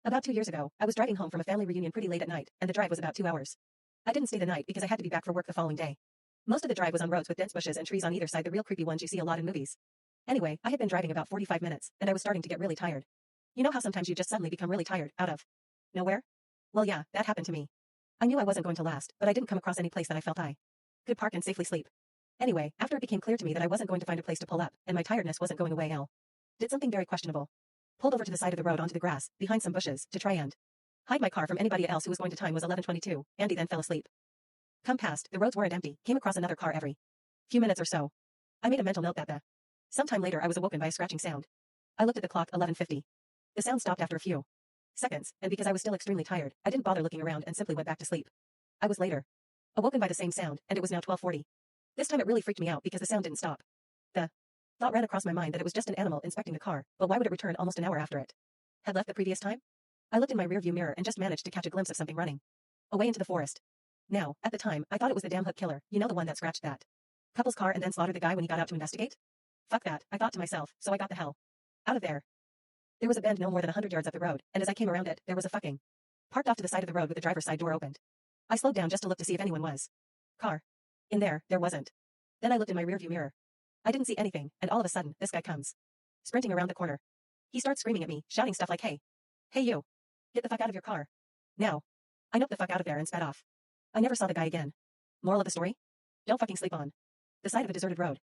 About 2 years ago, I was driving home from a family reunion pretty late at night, and the drive was about 2 hours. I didn't stay the night because I had to be back for work the following day. Most of the drive was on roads with dense bushes and trees on either side, the real creepy ones you see a lot in movies. Anyway, I had been driving about 45 minutes, and I was starting to get really tired. You know how sometimes you just suddenly become really tired, out of nowhere? Well yeah, that happened to me. I knew I wasn't going to last, but I didn't come across any place that I felt I could park and safely sleep. Anyway, after it became clear to me that I wasn't going to find a place to pull up, and my tiredness wasn't going away, I did something very questionable. Pulled over to the side of the road onto the grass, behind some bushes, to try and hide my car from anybody else who was going to. Time was 11:22. Andy then fell asleep. Come past, the roads weren't empty, came across another car every few minutes or so. I made a mental note that sometime later I was awoken by a scratching sound. I looked at the clock, 11:50. The sound stopped after a few seconds, and because I was still extremely tired, I didn't bother looking around and simply went back to sleep. I was later awoken by the same sound, and it was now 12:40. This time it really freaked me out because the sound didn't stop. The thought ran across my mind that it was just an animal inspecting the car, but why would it return almost an hour after it had left the previous time? I looked in my rearview mirror and just managed to catch a glimpse of something running away into the forest. Now, at the time, I thought it was the damn hook killer, you know, the one that scratched that couple's car and then slaughtered the guy when he got out to investigate? Fuck that, I thought to myself, so I got the hell out of there. There was a bend no more than 100 yards up the road, and as I came around it, there was a fucking parked off to the side of the road with the driver's side door opened. I slowed down just to look to see if anyone was car in there. There wasn't. Then I looked in my rearview mirror. I didn't see anything, and all of a sudden, this guy comes sprinting around the corner. He starts screaming at me, shouting stuff like, hey you, get the fuck out of your car. Now. I noped the fuck out of there and sped off. I never saw the guy again. Moral of the story? Don't fucking sleep on the side of a deserted road.